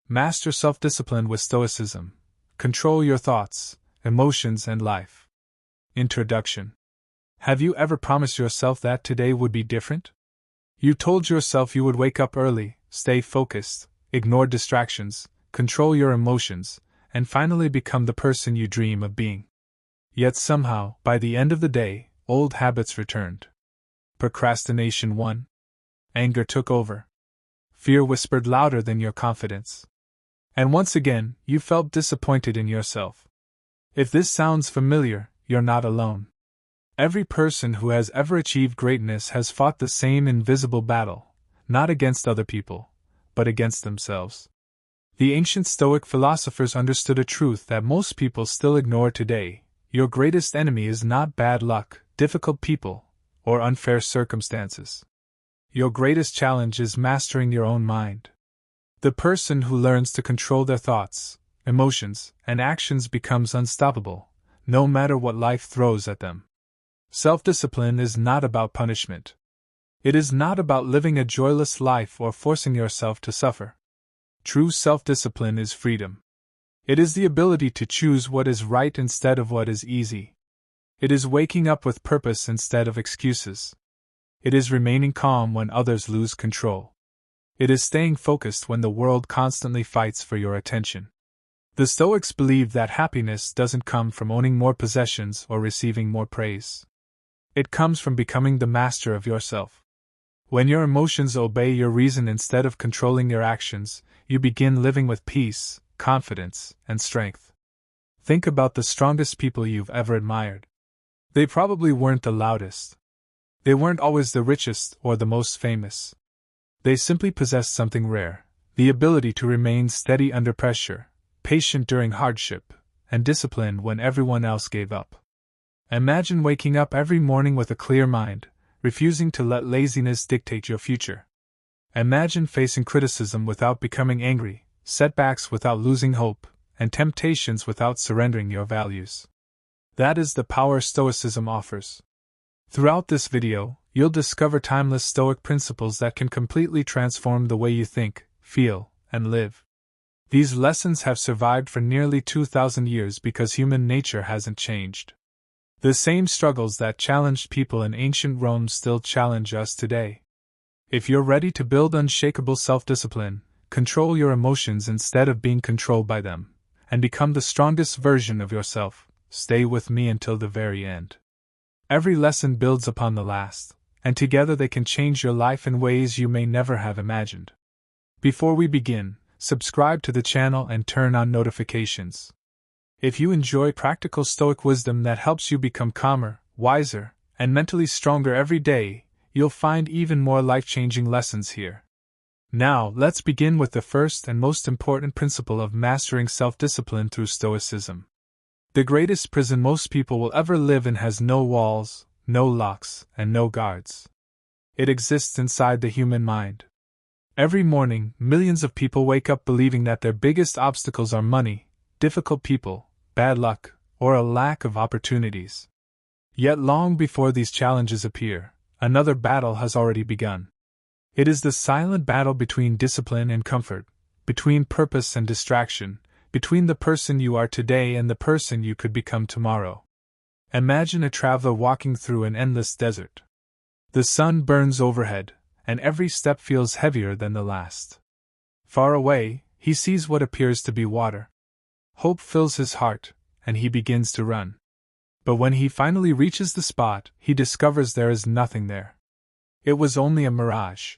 Master self-discipline with Stoicism. Control your thoughts, emotions, and life. Introduction. Have you ever promised yourself that today would be different? You told yourself you would wake up early, stay focused, ignore distractions, control your emotions, and finally become the person you dream of being. Yet somehow, by the end of the day, old habits returned. Procrastination won. Anger took over. Fear whispered louder than your confidence. And once again, you felt disappointed in yourself. If this sounds familiar, you're not alone. Every person who has ever achieved greatness has fought the same invisible battle, not against other people, but against themselves. The ancient Stoic philosophers understood a truth that most people still ignore today: your greatest enemy is not bad luck, difficult people, or unfair circumstances. Your greatest challenge is mastering your own mind. The person who learns to control their thoughts, emotions, and actions becomes unstoppable, no matter what life throws at them. Self-discipline is not about punishment. It is not about living a joyless life or forcing yourself to suffer. True self-discipline is freedom. It is the ability to choose what is right instead of what is easy. It is waking up with purpose instead of excuses. It is remaining calm when others lose control. It is staying focused when the world constantly fights for your attention. The Stoics believed that happiness doesn't come from owning more possessions or receiving more praise. It comes from becoming the master of yourself. When your emotions obey your reason instead of controlling your actions, you begin living with peace, confidence, and strength. Think about the strongest people you've ever admired. They probably weren't the loudest. They weren't always the richest or the most famous. They simply possessed something rare: the ability to remain steady under pressure, patient during hardship, and disciplined when everyone else gave up. Imagine waking up every morning with a clear mind, refusing to let laziness dictate your future. Imagine facing criticism without becoming angry, setbacks without losing hope, and temptations without surrendering your values. That is the power Stoicism offers. Throughout this video, you'll discover timeless Stoic principles that can completely transform the way you think, feel, and live. These lessons have survived for nearly 2,000 years because human nature hasn't changed. The same struggles that challenged people in ancient Rome still challenge us today. If you're ready to build unshakable self-discipline, control your emotions instead of being controlled by them, and become the strongest version of yourself, stay with me until the very end. Every lesson builds upon the last, and together they can change your life in ways you may never have imagined. Before we begin, subscribe to the channel and turn on notifications. If you enjoy practical Stoic wisdom that helps you become calmer, wiser, and mentally stronger every day, you'll find even more life-changing lessons here. Now, let's begin with the first and most important principle of mastering self-discipline through Stoicism. The greatest prison most people will ever live in has no walls, no locks, and no guards. It exists inside the human mind. Every morning, millions of people wake up believing that their biggest obstacles are money, difficult people, bad luck, or a lack of opportunities. Yet long before these challenges appear, another battle has already begun. It is the silent battle between discipline and comfort, between purpose and distraction, between the person you are today and the person you could become tomorrow. Imagine a traveler walking through an endless desert. The sun burns overhead, and every step feels heavier than the last. Far away, he sees what appears to be water. Hope fills his heart, and he begins to run. But when he finally reaches the spot, he discovers there is nothing there. It was only a mirage.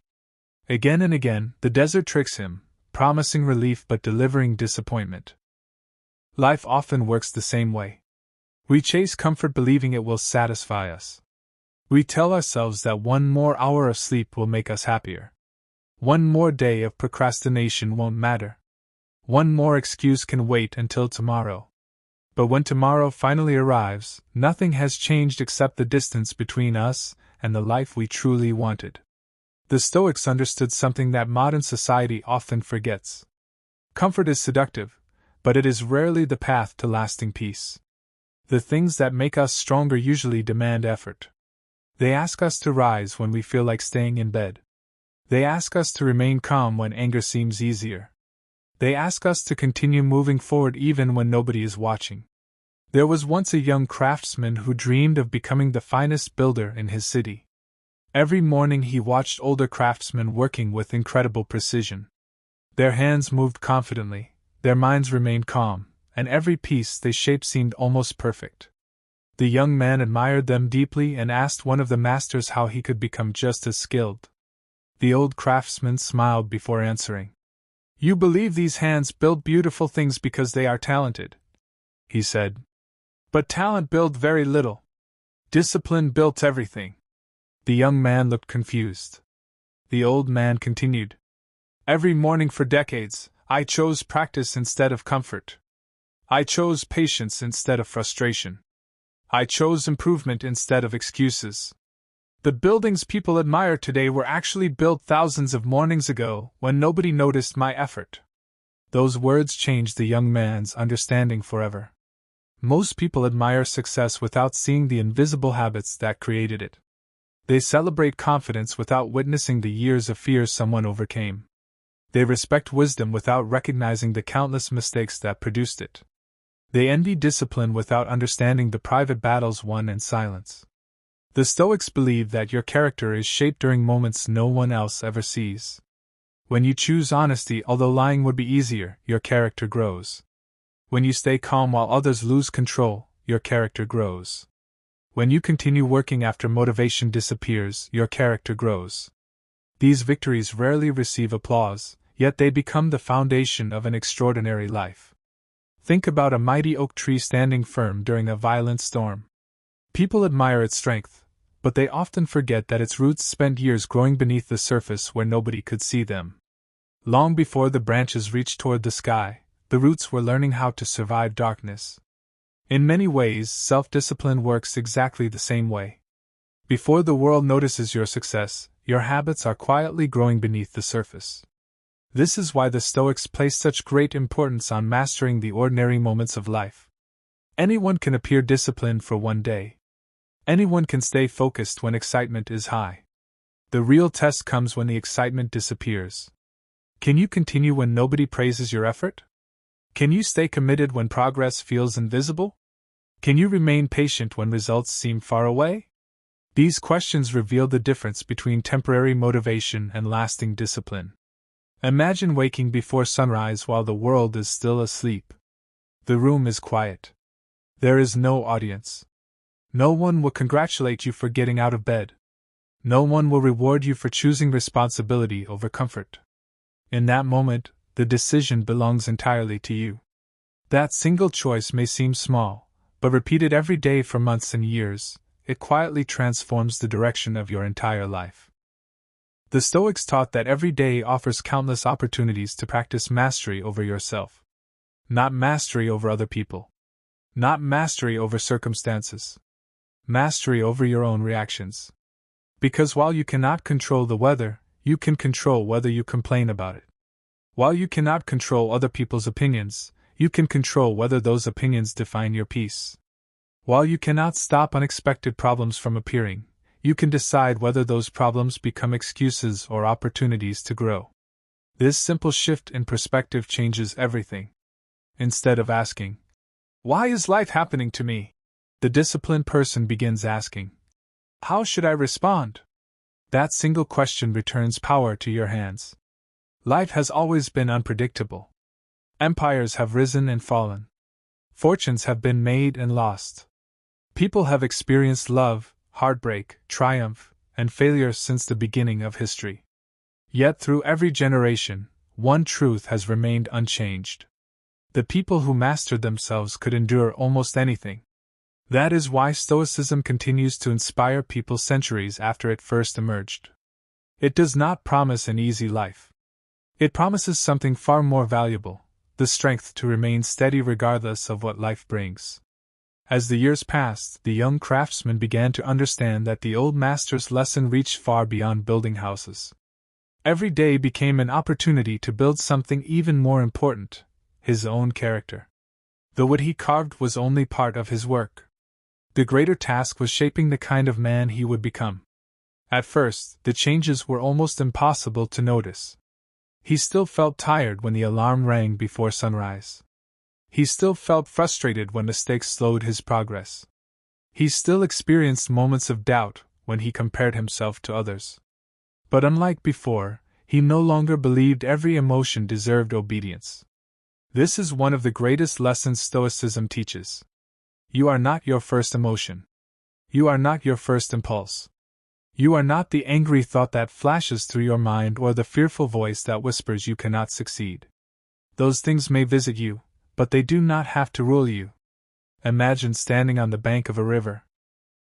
Again and again, the desert tricks him, promising relief but delivering disappointment. Life often works the same way. We chase comfort believing it will satisfy us. We tell ourselves that one more hour of sleep will make us happier. One more day of procrastination won't matter. One more excuse can wait until tomorrow. But when tomorrow finally arrives, nothing has changed except the distance between us and the life we truly wanted. The Stoics understood something that modern society often forgets. Comfort is seductive, but it is rarely the path to lasting peace. The things that make us stronger usually demand effort. They ask us to rise when we feel like staying in bed. They ask us to remain calm when anger seems easier. They ask us to continue moving forward even when nobody is watching. There was once a young craftsman who dreamed of becoming the finest builder in his city. Every morning he watched older craftsmen working with incredible precision. Their hands moved confidently, their minds remained calm, and every piece they shaped seemed almost perfect. The young man admired them deeply and asked one of the masters how he could become just as skilled. The old craftsman smiled before answering. "You believe these hands build beautiful things because they are talented," he said. "But talent built very little. Discipline built everything." The young man looked confused. The old man continued. "Every morning for decades, I chose practice instead of comfort. I chose patience instead of frustration. I chose improvement instead of excuses. The buildings people admire today were actually built thousands of mornings ago when nobody noticed my effort." Those words changed the young man's understanding forever. Most people admire success without seeing the invisible habits that created it. They celebrate confidence without witnessing the years of fear someone overcame. They respect wisdom without recognizing the countless mistakes that produced it. They envy discipline without understanding the private battles won in silence. The Stoics believe that your character is shaped during moments no one else ever sees. When you choose honesty, although lying would be easier, your character grows. When you stay calm while others lose control, your character grows. When you continue working after motivation disappears, your character grows. These victories rarely receive applause, yet they become the foundation of an extraordinary life. Think about a mighty oak tree standing firm during a violent storm. People admire its strength, but they often forget that its roots spent years growing beneath the surface where nobody could see them. Long before the branches reached toward the sky, the roots were learning how to survive darkness. In many ways, self-discipline works exactly the same way. Before the world notices your success, your habits are quietly growing beneath the surface. This is why the Stoics place such great importance on mastering the ordinary moments of life. Anyone can appear disciplined for one day. Anyone can stay focused when excitement is high. The real test comes when the excitement disappears. Can you continue when nobody praises your effort? Can you stay committed when progress feels invisible? Can you remain patient when results seem far away? These questions reveal the difference between temporary motivation and lasting discipline. Imagine waking before sunrise while the world is still asleep. The room is quiet. There is no audience. No one will congratulate you for getting out of bed. No one will reward you for choosing responsibility over comfort. In that moment, the decision belongs entirely to you. That single choice may seem small, but repeated every day for months and years, it quietly transforms the direction of your entire life. The Stoics taught that every day offers countless opportunities to practice mastery over yourself. Not mastery over other people. Not mastery over circumstances. Mastery over your own reactions. Because while you cannot control the weather, you can control whether you complain about it. While you cannot control other people's opinions, you can control whether those opinions define your peace. While you cannot stop unexpected problems from appearing, you can decide whether those problems become excuses or opportunities to grow. This simple shift in perspective changes everything. Instead of asking, "Why is life happening to me?" the disciplined person begins asking, "How should I respond?" That single question returns power to your hands. Life has always been unpredictable. Empires have risen and fallen. Fortunes have been made and lost. People have experienced love, heartbreak, triumph, and failure since the beginning of history. Yet through every generation, one truth has remained unchanged. The people who mastered themselves could endure almost anything. That is why Stoicism continues to inspire people centuries after it first emerged. It does not promise an easy life. It promises something far more valuable, the strength to remain steady regardless of what life brings. As the years passed, the young craftsman began to understand that the old master's lesson reached far beyond building houses. Every day became an opportunity to build something even more important, his own character. The wood he carved was only part of his work. The greater task was shaping the kind of man he would become. At first, the changes were almost impossible to notice. He still felt tired when the alarm rang before sunrise. He still felt frustrated when mistakes slowed his progress. He still experienced moments of doubt when he compared himself to others. But unlike before, he no longer believed every emotion deserved obedience. This is one of the greatest lessons Stoicism teaches. You are not your first emotion. You are not your first impulse. You are not the angry thought that flashes through your mind or the fearful voice that whispers you cannot succeed. Those things may visit you, but they do not have to rule you. Imagine standing on the bank of a river.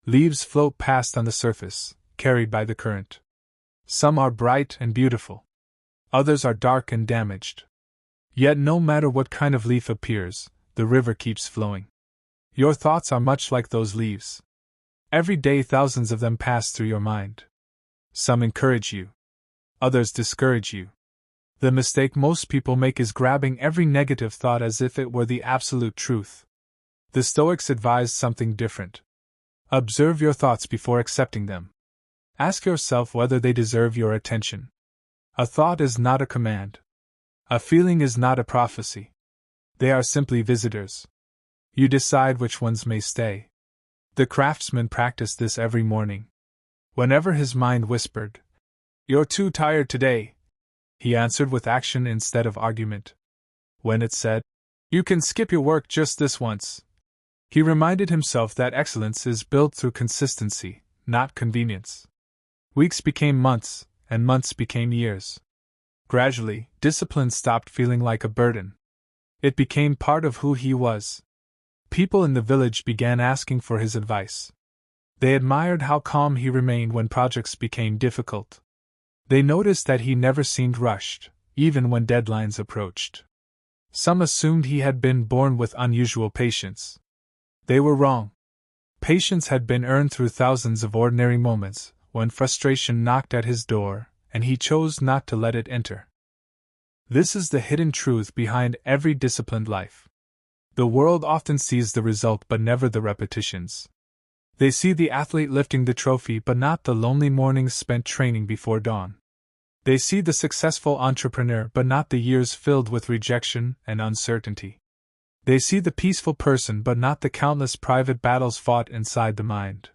Leaves float past on the surface, carried by the current. Some are bright and beautiful. Others are dark and damaged. Yet no matter what kind of leaf appears, the river keeps flowing. Your thoughts are much like those leaves. Every day thousands of them pass through your mind. Some encourage you. Others discourage you. The mistake most people make is grabbing every negative thought as if it were the absolute truth. The Stoics advised something different. Observe your thoughts before accepting them. Ask yourself whether they deserve your attention. A thought is not a command. A feeling is not a prophecy. They are simply visitors. You decide which ones may stay. The craftsman practiced this every morning. Whenever his mind whispered, "You're too tired today," he answered with action instead of argument. When it said, "You can skip your work just this once," he reminded himself that excellence is built through consistency, not convenience. Weeks became months, and months became years. Gradually, discipline stopped feeling like a burden. It became part of who he was. People in the village began asking for his advice. They admired how calm he remained when projects became difficult. They noticed that he never seemed rushed, even when deadlines approached. Some assumed he had been born with unusual patience. They were wrong. Patience had been earned through thousands of ordinary moments, when frustration knocked at his door, and he chose not to let it enter. This is the hidden truth behind every disciplined life. The world often sees the result but never the repetitions. They see the athlete lifting the trophy but not the lonely mornings spent training before dawn. They see the successful entrepreneur but not the years filled with rejection and uncertainty. They see the peaceful person but not the countless private battles fought inside the mind.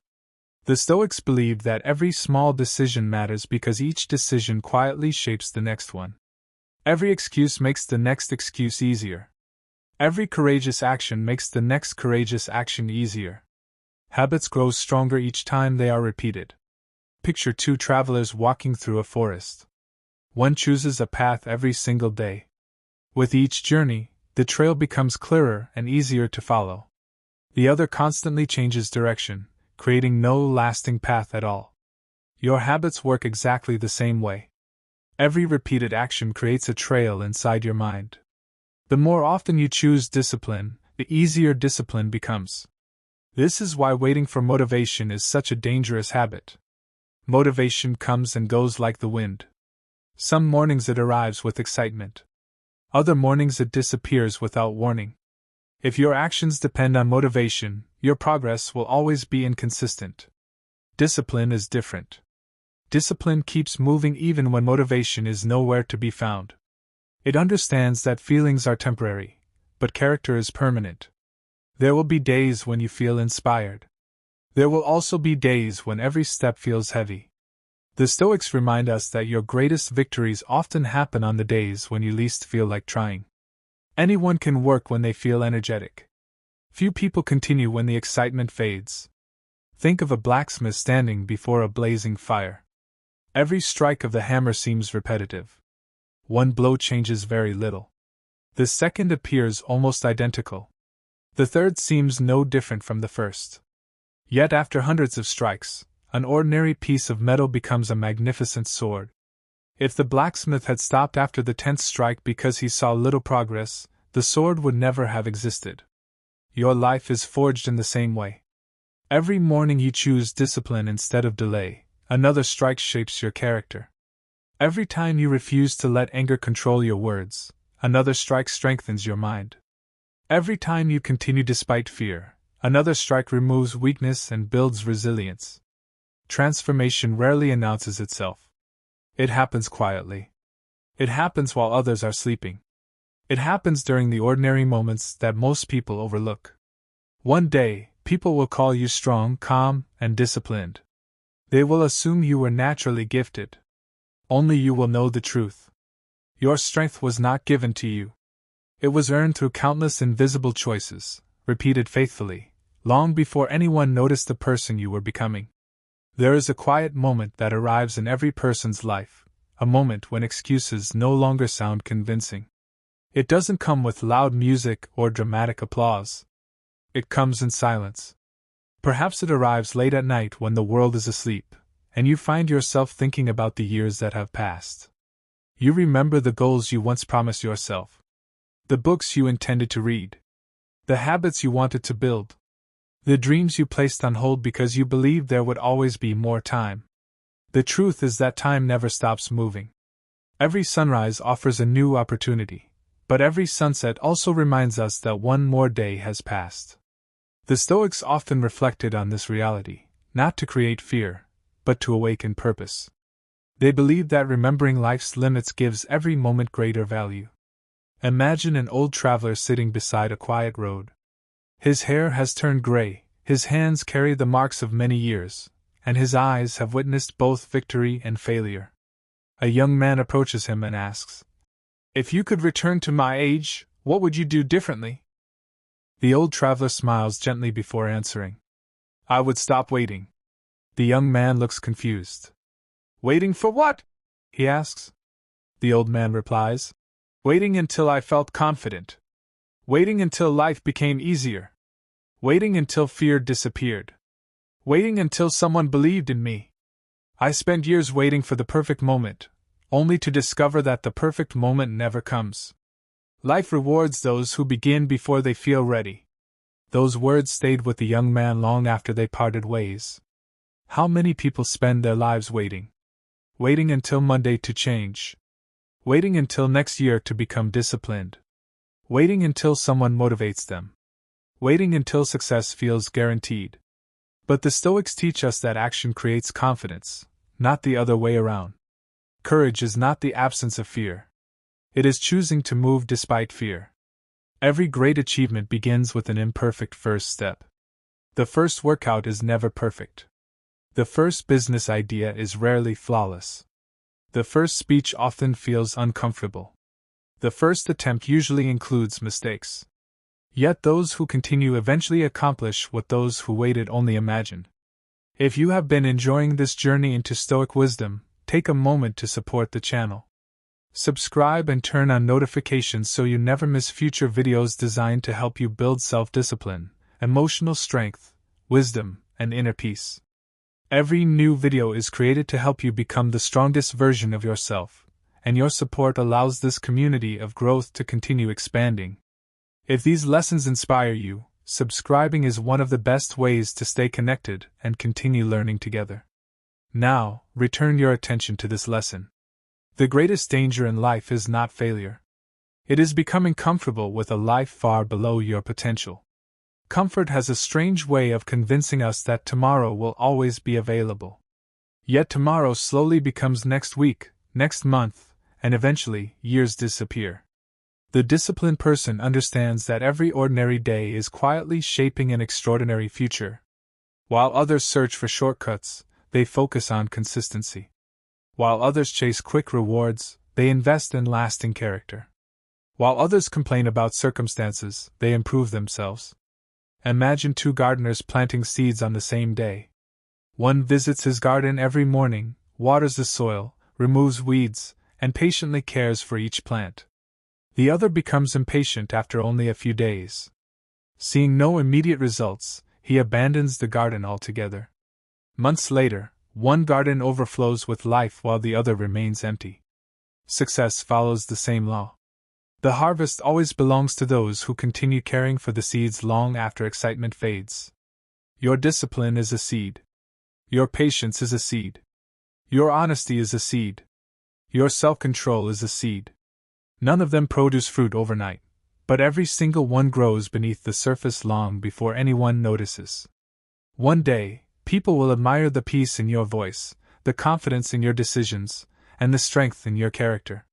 The Stoics believed that every small decision matters because each decision quietly shapes the next one. Every excuse makes the next excuse easier. Every courageous action makes the next courageous action easier. Habits grow stronger each time they are repeated. Picture two travelers walking through a forest. One chooses a path every single day. With each journey, the trail becomes clearer and easier to follow. The other constantly changes direction, creating no lasting path at all. Your habits work exactly the same way. Every repeated action creates a trail inside your mind. The more often you choose discipline, the easier discipline becomes. This is why waiting for motivation is such a dangerous habit. Motivation comes and goes like the wind. Some mornings it arrives with excitement. Other mornings it disappears without warning. If your actions depend on motivation, your progress will always be inconsistent. Discipline is different. Discipline keeps moving even when motivation is nowhere to be found. It understands that feelings are temporary, but character is permanent. There will be days when you feel inspired. There will also be days when every step feels heavy. The Stoics remind us that your greatest victories often happen on the days when you least feel like trying. Anyone can work when they feel energetic. Few people continue when the excitement fades. Think of a blacksmith standing before a blazing fire. Every strike of the hammer seems repetitive. One blow changes very little. The second appears almost identical. The third seems no different from the first. Yet after hundreds of strikes, an ordinary piece of metal becomes a magnificent sword. If the blacksmith had stopped after the 10th strike because he saw little progress, the sword would never have existed. Your life is forged in the same way. Every morning you choose discipline instead of delay, another strike shapes your character. Every time you refuse to let anger control your words, another strike strengthens your mind. Every time you continue despite fear, another strike removes weakness and builds resilience. Transformation rarely announces itself. It happens quietly. It happens while others are sleeping. It happens during the ordinary moments that most people overlook. One day, people will call you strong, calm, and disciplined. They will assume you were naturally gifted. Only you will know the truth. Your strength was not given to you. It was earned through countless invisible choices, repeated faithfully, long before anyone noticed the person you were becoming. There is a quiet moment that arrives in every person's life, a moment when excuses no longer sound convincing. It doesn't come with loud music or dramatic applause. It comes in silence. Perhaps it arrives late at night when the world is asleep, and you find yourself thinking about the years that have passed. You remember the goals you once promised yourself, the books you intended to read, the habits you wanted to build, the dreams you placed on hold because you believed there would always be more time. The truth is that time never stops moving. Every sunrise offers a new opportunity, but every sunset also reminds us that one more day has passed. The Stoics often reflected on this reality, not to create fear, but to awaken purpose. They believed that remembering life's limits gives every moment greater value. Imagine an old traveler sitting beside a quiet road. His hair has turned gray, his hands carry the marks of many years, and his eyes have witnessed both victory and failure. A young man approaches him and asks, "If you could return to my age, what would you do differently?" The old traveler smiles gently before answering, "I would stop waiting." The young man looks confused. "Waiting for what?" he asks. The old man replies, "Waiting until I felt confident. Waiting until life became easier. Waiting until fear disappeared. Waiting until someone believed in me. I spent years waiting for the perfect moment, only to discover that the perfect moment never comes. Life rewards those who begin before they feel ready." Those words stayed with the young man long after they parted ways. How many people spend their lives waiting? Waiting until Monday to change. Waiting until next year to become disciplined. Waiting until someone motivates them. Waiting until success feels guaranteed. But the Stoics teach us that action creates confidence, not the other way around. Courage is not the absence of fear. It is choosing to move despite fear. Every great achievement begins with an imperfect first step. The first workout is never perfect. The first business idea is rarely flawless. The first speech often feels uncomfortable. The first attempt usually includes mistakes. Yet those who continue eventually accomplish what those who waited only imagined. If you have been enjoying this journey into Stoic wisdom, take a moment to support the channel. Subscribe and turn on notifications so you never miss future videos designed to help you build self-discipline, emotional strength, wisdom, and inner peace. Every new video is created to help you become the strongest version of yourself, and your support allows this community of growth to continue expanding. If these lessons inspire you, subscribing is one of the best ways to stay connected and continue learning together. Now, return your attention to this lesson. The greatest danger in life is not failure. It is becoming comfortable with a life far below your potential. Comfort has a strange way of convincing us that tomorrow will always be available. Yet tomorrow slowly becomes next week, next month, and eventually, years disappear. The disciplined person understands that every ordinary day is quietly shaping an extraordinary future. While others search for shortcuts, they focus on consistency. While others chase quick rewards, they invest in lasting character. While others complain about circumstances, they improve themselves. Imagine two gardeners planting seeds on the same day. One visits his garden every morning, waters the soil, removes weeds, and patiently cares for each plant. The other becomes impatient after only a few days. Seeing no immediate results, he abandons the garden altogether. Months later, one garden overflows with life while the other remains empty. Success follows the same law. The harvest always belongs to those who continue caring for the seeds long after excitement fades. Your discipline is a seed. Your patience is a seed. Your honesty is a seed. Your self-control is a seed. None of them produce fruit overnight, but every single one grows beneath the surface long before anyone notices. One day, people will admire the peace in your voice, the confidence in your decisions, and the strength in your character.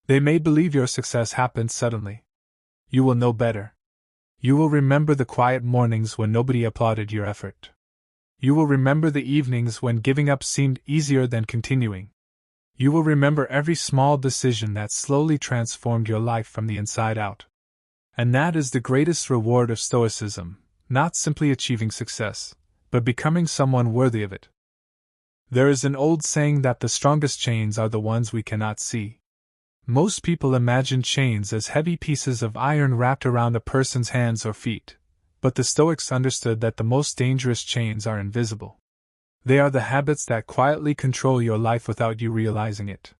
They may believe your success happened suddenly. You will know better. You will remember the quiet mornings when nobody applauded your effort. You will remember the evenings when giving up seemed easier than continuing. You will remember every small decision that slowly transformed your life from the inside out. And that is the greatest reward of Stoicism, not simply achieving success, but becoming someone worthy of it. There is an old saying that the strongest chains are the ones we cannot see. Most people imagine chains as heavy pieces of iron wrapped around a person's hands or feet, but the Stoics understood that the most dangerous chains are invisible. They are the habits that quietly control your life without you realizing it.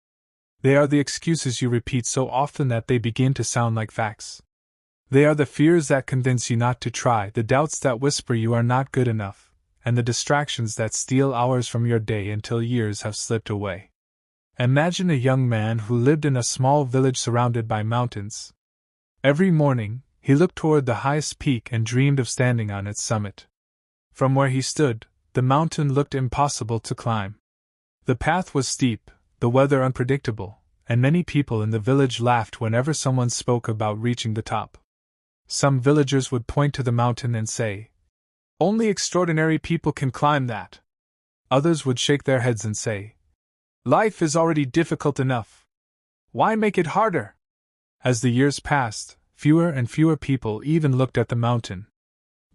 They are the excuses you repeat so often that they begin to sound like facts. They are the fears that convince you not to try, the doubts that whisper you are not good enough, and the distractions that steal hours from your day until years have slipped away. Imagine a young man who lived in a small village surrounded by mountains. Every morning, he looked toward the highest peak and dreamed of standing on its summit. From where he stood, the mountain looked impossible to climb. The path was steep, the weather unpredictable, and many people in the village laughed whenever someone spoke about reaching the top. Some villagers would point to the mountain and say, "Only extraordinary people can climb that." Others would shake their heads and say, "Life is already difficult enough. Why make it harder?" As the years passed, fewer and fewer people even looked at the mountain.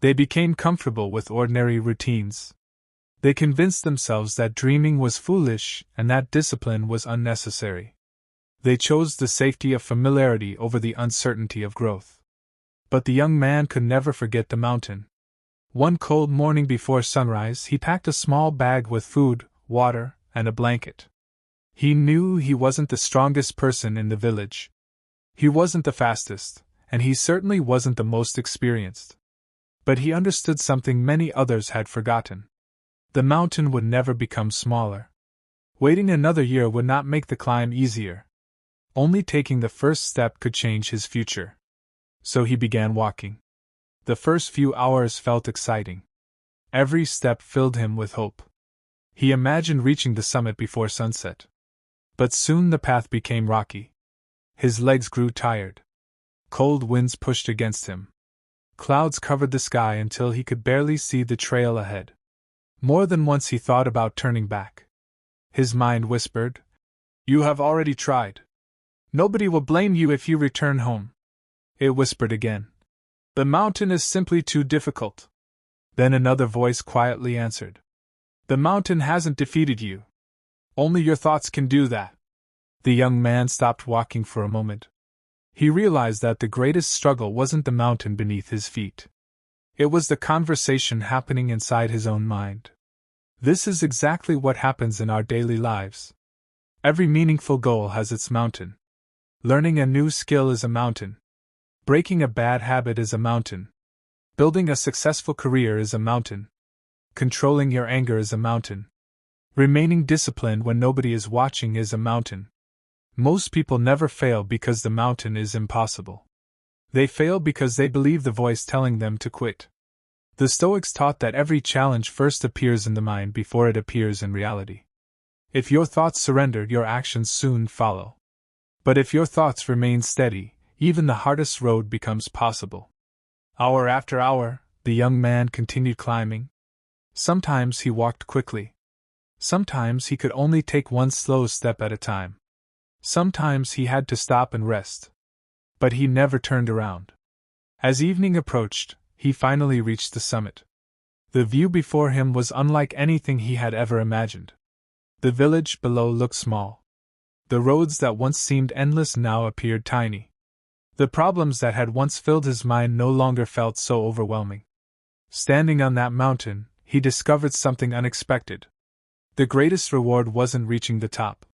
They became comfortable with ordinary routines. They convinced themselves that dreaming was foolish and that discipline was unnecessary. They chose the safety of familiarity over the uncertainty of growth. But the young man could never forget the mountain. One cold morning before sunrise, he packed a small bag with food, water, and a blanket. He knew he wasn't the strongest person in the village. He wasn't the fastest, and he certainly wasn't the most experienced. But he understood something many others had forgotten. The mountain would never become smaller. Waiting another year would not make the climb easier. Only taking the first step could change his future. So he began walking. The first few hours felt exciting. Every step filled him with hope. He imagined reaching the summit before sunset. But soon the path became rocky. His legs grew tired. Cold winds pushed against him. Clouds covered the sky until he could barely see the trail ahead. More than once he thought about turning back. His mind whispered, "You have already tried. Nobody will blame you if you return home." It whispered again, "The mountain is simply too difficult." Then another voice quietly answered, "The mountain hasn't defeated you. Only your thoughts can do that." The young man stopped walking for a moment. He realized that the greatest struggle wasn't the mountain beneath his feet. It was the conversation happening inside his own mind. This is exactly what happens in our daily lives. Every meaningful goal has its mountain. Learning a new skill is a mountain. Breaking a bad habit is a mountain. Building a successful career is a mountain. Controlling your anger is a mountain. Remaining disciplined when nobody is watching is a mountain. Most people never fail because the mountain is impossible. They fail because they believe the voice telling them to quit. The Stoics taught that every challenge first appears in the mind before it appears in reality. If your thoughts surrender, your actions soon follow. But if your thoughts remain steady, even the hardest road becomes possible. Hour after hour, the young man continued climbing. Sometimes he walked quickly. Sometimes he could only take one slow step at a time. Sometimes he had to stop and rest. But he never turned around. As evening approached, he finally reached the summit. The view before him was unlike anything he had ever imagined. The village below looked small. The roads that once seemed endless now appeared tiny. The problems that had once filled his mind no longer felt so overwhelming. Standing on that mountain, he discovered something unexpected. The greatest reward wasn't reaching the top.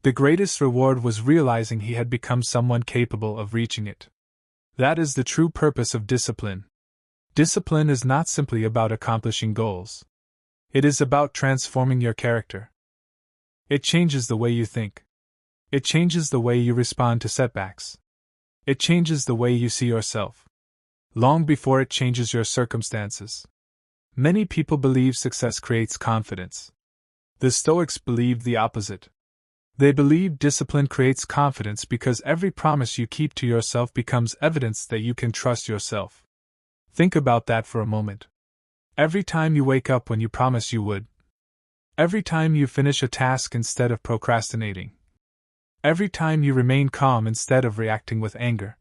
The greatest reward was realizing he had become someone capable of reaching it. That is the true purpose of discipline. Discipline is not simply about accomplishing goals. It is about transforming your character. It changes the way you think. It changes the way you respond to setbacks. It changes the way you see yourself. Long before it changes your circumstances. Many people believe success creates confidence. The Stoics believed the opposite. They believe discipline creates confidence because every promise you keep to yourself becomes evidence that you can trust yourself. Think about that for a moment. Every time you wake up when you promise you would. Every time you finish a task instead of procrastinating. Every time you remain calm instead of reacting with anger.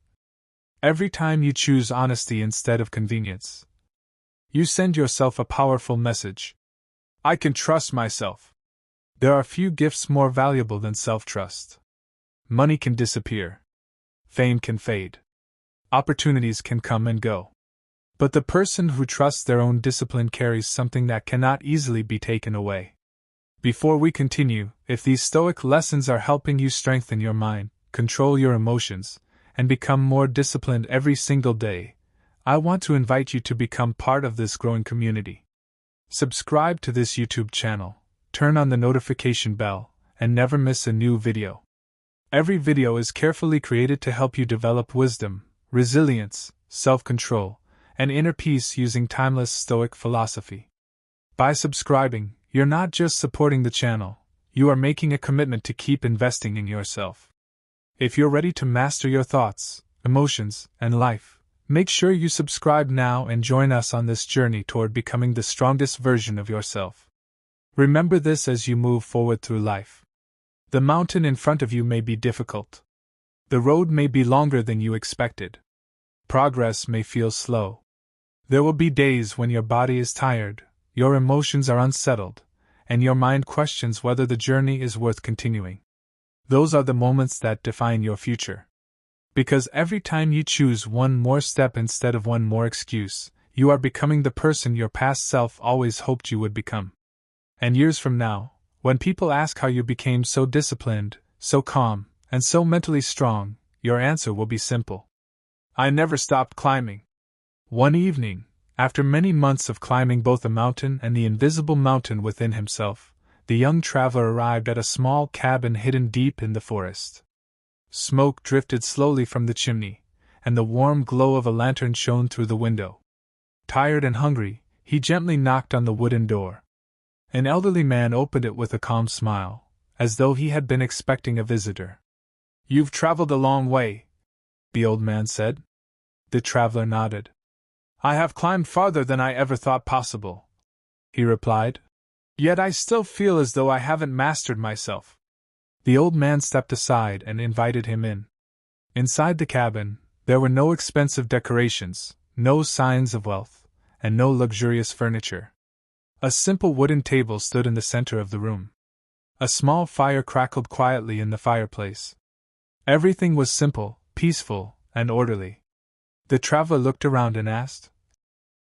Every time you choose honesty instead of convenience. You send yourself a powerful message. I can trust myself. There are few gifts more valuable than self-trust. Money can disappear. Fame can fade. Opportunities can come and go. But the person who trusts their own discipline carries something that cannot easily be taken away. Before we continue, if these Stoic lessons are helping you strengthen your mind, control your emotions, and become more disciplined every single day, I want to invite you to become part of this growing community. Subscribe to this YouTube channel, turn on the notification bell, and never miss a new video. Every video is carefully created to help you develop wisdom, resilience, self-control, and inner peace using timeless Stoic philosophy. By subscribing, you're not just supporting the channel, you are making a commitment to keep investing in yourself. If you're ready to master your thoughts, emotions, and life, make sure you subscribe now and join us on this journey toward becoming the strongest version of yourself. Remember this as you move forward through life. The mountain in front of you may be difficult. The road may be longer than you expected. Progress may feel slow. There will be days when your body is tired, your emotions are unsettled, and your mind questions whether the journey is worth continuing. Those are the moments that define your future. Because every time you choose one more step instead of one more excuse, you are becoming the person your past self always hoped you would become. And years from now, when people ask how you became so disciplined, so calm, and so mentally strong, your answer will be simple. I never stopped climbing. One evening, after many months of climbing both the mountain and the invisible mountain within himself, the young traveler arrived at a small cabin hidden deep in the forest. Smoke drifted slowly from the chimney, and the warm glow of a lantern shone through the window. Tired and hungry, he gently knocked on the wooden door. An elderly man opened it with a calm smile, as though he had been expecting a visitor. "You've traveled a long way," the old man said. The traveler nodded. "I have climbed farther than I ever thought possible," he replied. "Yet I still feel as though I haven't mastered myself." The old man stepped aside and invited him in. Inside the cabin, there were no expensive decorations, no signs of wealth, and no luxurious furniture. A simple wooden table stood in the center of the room. A small fire crackled quietly in the fireplace. Everything was simple, peaceful, and orderly. The traveler looked around and asked,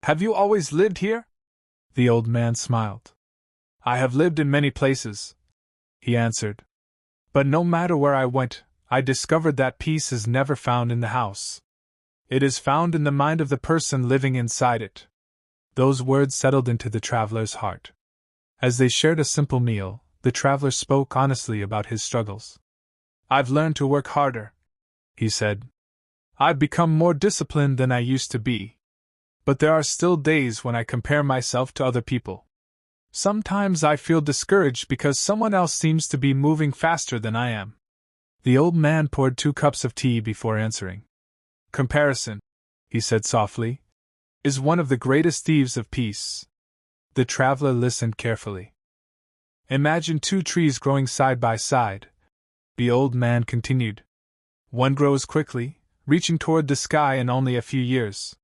"Have you always lived here?" The old man smiled. "I have lived in many places," he answered. "But no matter where I went, I discovered that peace is never found in the house. It is found in the mind of the person living inside it." Those words settled into the traveler's heart. As they shared a simple meal, the traveler spoke honestly about his struggles. "I've learned to work harder," he said. "I've become more disciplined than I used to be. But there are still days when I compare myself to other people. Sometimes I feel discouraged because someone else seems to be moving faster than I am." The old man poured 2 cups of tea before answering. "Comparison," he said softly, "is one of the greatest thieves of peace." The traveler listened carefully. "Imagine 2 trees growing side by side," the old man continued. "One grows quickly, reaching toward the sky in only a few years.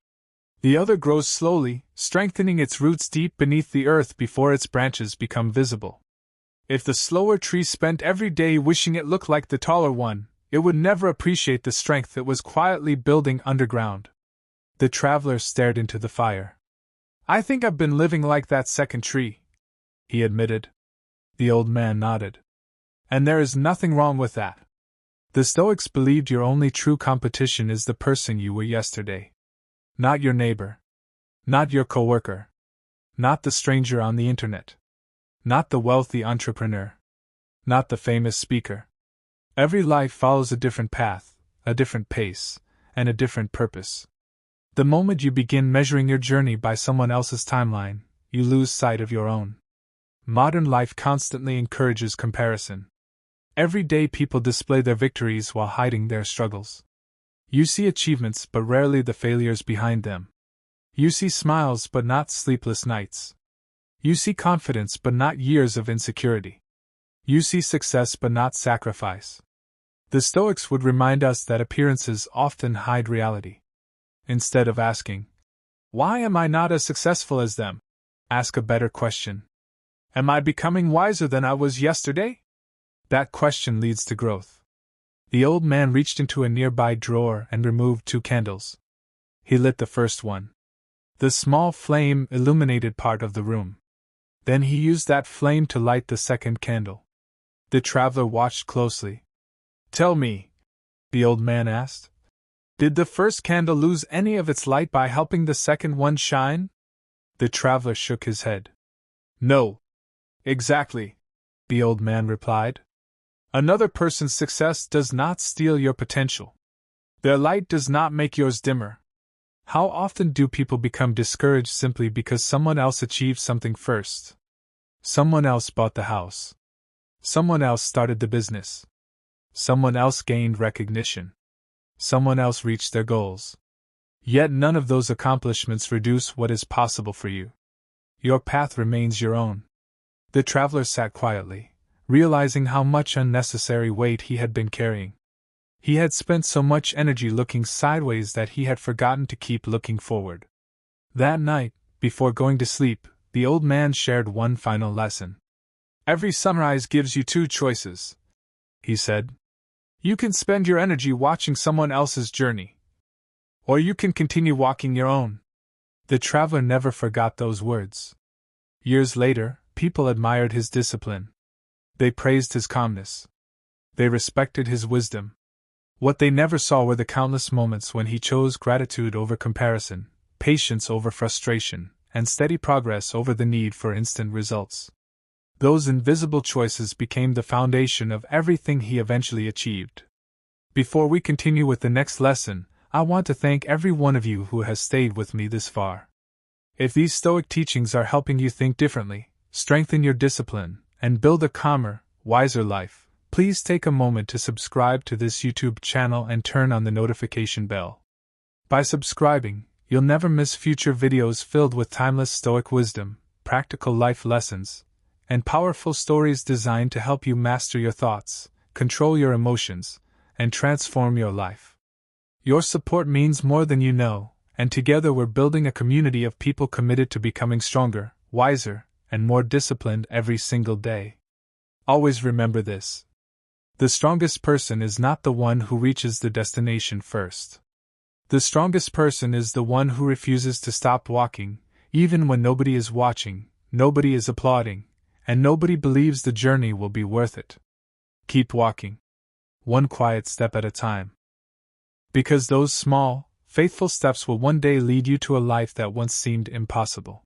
The other grows slowly, strengthening its roots deep beneath the earth before its branches become visible. If the slower tree spent every day wishing it looked like the taller one, it would never appreciate the strength it was quietly building underground." The traveler stared into the fire. "I think I've been living like that second tree," he admitted. The old man nodded. "And there is nothing wrong with that. The Stoics believed your only true competition is the person you were yesterday. Not your neighbor. Not your coworker. Not the stranger on the internet. Not the wealthy entrepreneur. Not the famous speaker. Every life follows a different path, a different pace, and a different purpose. The moment you begin measuring your journey by someone else's timeline, you lose sight of your own. Modern life constantly encourages comparison. Every day people display their victories while hiding their struggles. You see achievements but rarely the failures behind them. You see smiles but not sleepless nights. You see confidence but not years of insecurity. You see success but not sacrifice. The Stoics would remind us that appearances often hide reality. Instead of asking, "Why am I not as successful as them?" ask a better question. Am I becoming wiser than I was yesterday? That question leads to growth. The old man reached into a nearby drawer and removed 2 candles. He lit the first one. The small flame illuminated part of the room. Then he used that flame to light the second candle. The traveler watched closely. "Tell me," the old man asked, "did the first candle lose any of its light by helping the second one shine?" The traveler shook his head. "No. Exactly," the old man replied. "Another person's success does not steal your potential. Their light does not make yours dimmer." How often do people become discouraged simply because someone else achieved something first? Someone else bought the house. Someone else started the business. Someone else gained recognition. Someone else reached their goals. Yet none of those accomplishments reduce what is possible for you. Your path remains your own. The traveler sat quietly, realizing how much unnecessary weight he had been carrying. He had spent so much energy looking sideways that he had forgotten to keep looking forward. That night, before going to sleep, the old man shared one final lesson. "Every sunrise gives you 2 choices," he said. "You can spend your energy watching someone else's journey, or you can continue walking your own." The traveler never forgot those words. Years later, people admired his discipline. They praised his calmness. They respected his wisdom. What they never saw were the countless moments when he chose gratitude over comparison, patience over frustration, and steady progress over the need for instant results. Those invisible choices became the foundation of everything he eventually achieved. Before we continue with the next lesson, I want to thank every one of you who has stayed with me this far. If these Stoic teachings are helping you think differently, strengthen your discipline, and build a calmer, wiser life, please take a moment to subscribe to this YouTube channel and turn on the notification bell. By subscribing, you'll never miss future videos filled with timeless Stoic wisdom, practical life lessons, and powerful stories designed to help you master your thoughts, control your emotions, and transform your life. Your support means more than you know, and together we're building a community of people committed to becoming stronger, wiser, and more disciplined every single day. Always remember this. The strongest person is not the one who reaches the destination first. The strongest person is the one who refuses to stop walking, even when nobody is watching, nobody is applauding, and nobody believes the journey will be worth it. Keep walking. One quiet step at a time. Because those small, faithful steps will one day lead you to a life that once seemed impossible.